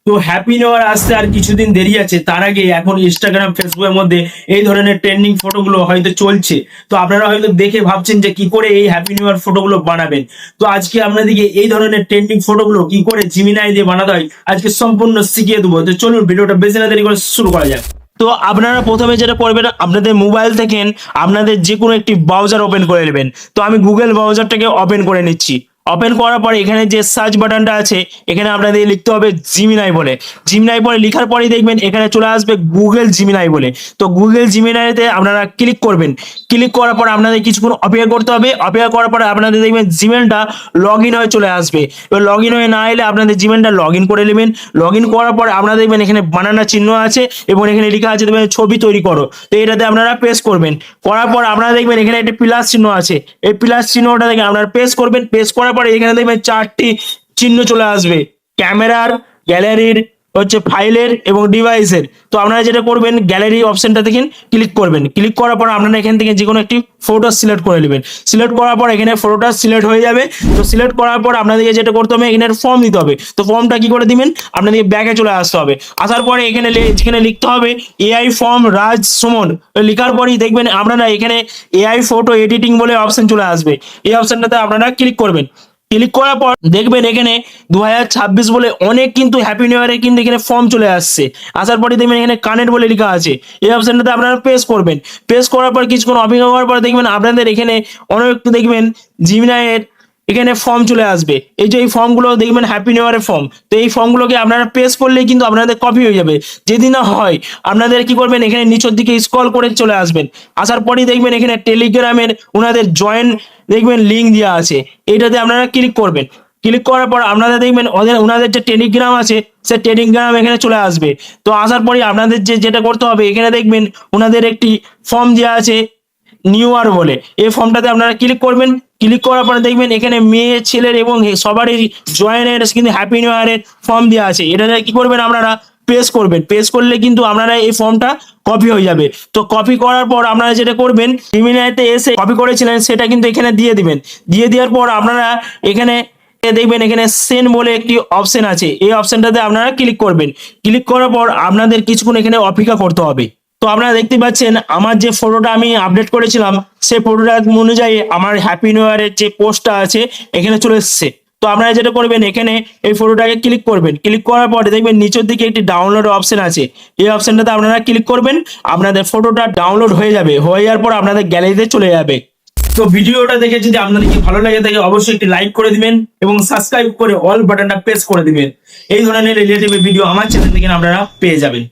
তো happy new year আসতে আর কিছুদিন দেরি আছে, তার আগে এখন ইনস্টাগ্রাম ফেসবুকের মধ্যে এই ধরনের ট্রেন্ডিং ফটোগুলো হয়তো চলছে। তো আপনারা হয়তো দেখে ভাবছেন যে কি করে এই হ্যাপি নিউ ইয়ার ফটোগুলো বানাবেন। তো আজকে আপনাদেরকে এই ধরনের ট্রেন্ডিং ফটোগুলো কি করে জিমিনাই দিয়ে বানাতে হয় আজকে সম্পূর্ণ শিখিয়ে দেবো। তো চলুন ভিডিওটা বেশি না দেরি করে শুরু করা যাক। তো আপনারা প্রথমে যেটা করবেন, আপনাদের মোবাইল থেকে আপনাদের যে কোনো একটি ব্রাউজার ওপেন করে নেবেন। তো আমি গুগল ব্রাউজারটাকে ওপেন করে নিচ্ছি। ওপেন করার পরে এখানে যে সার্চ বাটনটা আছে এখানে আপনাদের লিখতে হবে জিমিনাই বলে। জিমিনাই বলে লেখার পরেই দেখবেন এখানে চলে আসবে গুগল জিমিনাই বলে। তো গুগল জিমিনাইতে আপনারা ক্লিক করবেন। ক্লিক করার পর আপনাদের কিছুক্ষণ অপেক্ষা করতে হবে। অপেক্ষা করার পরে আপনাদের দেখবেন জিমেলটা লগ ইন হয়ে চলে আসবে। এবার লগ ইন হয়ে না এলে আপনাদের জিমেলটা লগ ইন করে নেবেন। লগ ইন করার পরে আপনারা দেখবেন এখানে বানানা চিহ্ন আছে এবং এখানে লেখা আছে দেখবেন ছবি তৈরি করো। তো এটাতে আপনারা প্রেস করবেন। করার পর আপনারা দেখবেন এখানে একটা প্লাস চিহ্ন আছে, এই প্লাস চিহ্নটা থেকে আপনারা প্রেস করবেন। প্রেস করার পরে এখানে দেখবেন চারটি চিহ্ন চলে আসবে, ক্যামেরার, গ্যালারির, হচ্ছে ফাইলের এবং ডিভাইসের। তো আপনারা যেটা করবেন গ্যালারি অপশনটা থেকে ক্লিক করবেন। ক্লিক করার পর আপনারা এখান থেকে যে কোনো একটি ফটো সিলেক্ট করে নেবেন। সিলেক্ট করার পর এখানে ফটোটা সিলেক্ট হয়ে যাবে। তো সিলেক্ট করার পর আপনাদেরকে যেটা করতে হবে এখানে ফর্ম দিতে হবে। তো ফর্মটা কি করে দিবেন, আপনাদেরকে ব্যাকে চলে আসতে হবে। আসার পরে এখানে যেখানে লিখতে হবে এআই ফর্ম রাজ সুমন, লেখার পরেই দেখবেন আপনারা এখানে এআই ফটো এডিটিং বলে অপশন চলে আসবে। এই অপশনটাতে আপনারা ক্লিক করবেন। ক্লিক করার পর দেখবেন এখানে 2026 বলে অনেক কিন্তু হ্যাপি নিউ ইয়ারে কিন্তু এখানে ফর্ম চলে আসছে। আসার পরে দেখবেন এখানে কানেক্ট বলে লেখা আছে, এই অপশনটাতে আপনারা প্রেস করবেন। প্রেস করার পর কিছুক্ষণ অপেক্ষা করার পর দেখবেন আপনাদের এখানে অনেক দেখবেন জিমিনাইয়ের এখানে ফর্ম চলে আসবে। এই যে এই ফর্মগুলো দেখবেন হ্যাপি নিউ ইয়ারের ফর্ম। তো এই ফর্মগুলোকে আপনারা প্রেস করলেই কিন্তু আপনাদের কপি হয়ে যাবে। যদি না হয় আপনাদের কি করবেন, এখানে নিচের দিকে স্ক্রল করে চলে আসবেন। আসার পরেই দেখবেন এখানে টেলিগ্রামের ওনাদের জয়েন দেখবেন লিঙ্ক দেওয়া আছে, এইটাতে আপনারা ক্লিক করবেন। ক্লিক করার পর আপনারা দেখবেন ওনাদের যে টেলিগ্রাম আছে সে টেলিগ্রাম এখানে চলে আসবে। তো আসার পরে আপনাদের যেটা করতে হবে এখানে দেখবেন ওনাদের একটি ফর্ম দেওয়া আছে নিউ ইয়ার বলে, এই ফর্মটাতে আপনারা ক্লিক করবেন। ক্লিক করার পরে দেখবেন এখানে মেয়ে ছেলের এবং সবারই জয়েনের কিন্তু হ্যাপি নিউ ইয়ারের ফর্ম দেওয়া আছে। এটাতে কি করবেন আপনারা প্রেস করবেন। প্রেস করলে কিন্তু আপনারা এই ফর্মটা কপি হয়ে যাবে। তো কপি করার পর আপনারা যেটা করবেন জিমিনাইতে এসে কপি করেছিলেন সেটা কিন্তু এখানে দিয়ে দিবেন। দিয়ে দেওয়ার পর আপনারা এখানে দেখবেন এখানে সেন্ড বলে একটি অপশন আছে, এই অপশনটাতে আপনারা ক্লিক করবেন। ক্লিক করার পর আপনাদের কিছুক্ষণ এখানে অপেক্ষা করতে হবে। তো আপনারা দেখতে পাচ্ছেন আমার যে ফটোটা আমি আপডেট করেছিলাম সেই ফটোটা অনুযায়ী আমার হ্যাপি নিউ ইয়ারের যে পোস্টটা আছে এখানে চলে এসেছে। তো আপনারা যেটা করবেন এখানে এই ফটোটাকে ক্লিক করবেন। ক্লিক করার পরে দেখবেন নিচের দিকে একটি ডাউনলোড অপশন আছে, এই অপশনটাতে আপনারা ক্লিক করবেন। আপনাদের ফটোটা ডাউনলোড হয়ে যাবে, হয়ে যাওয়ার পর আপনাদের গ্যালারিতে চলে যাবে। তো ভিডিওটা দেখে যদি আপনাদেরকে ভালো লাগে থাকে অবশ্যই একটি লাইক করে দিবেন এবং সাবস্ক্রাইব করে অল বাটনটা প্রেস করে দিবেন। এই ধরনের রিলেটিভ ভিডিও আমার চ্যানেল থেকে আপনারা পেয়ে যাবেন।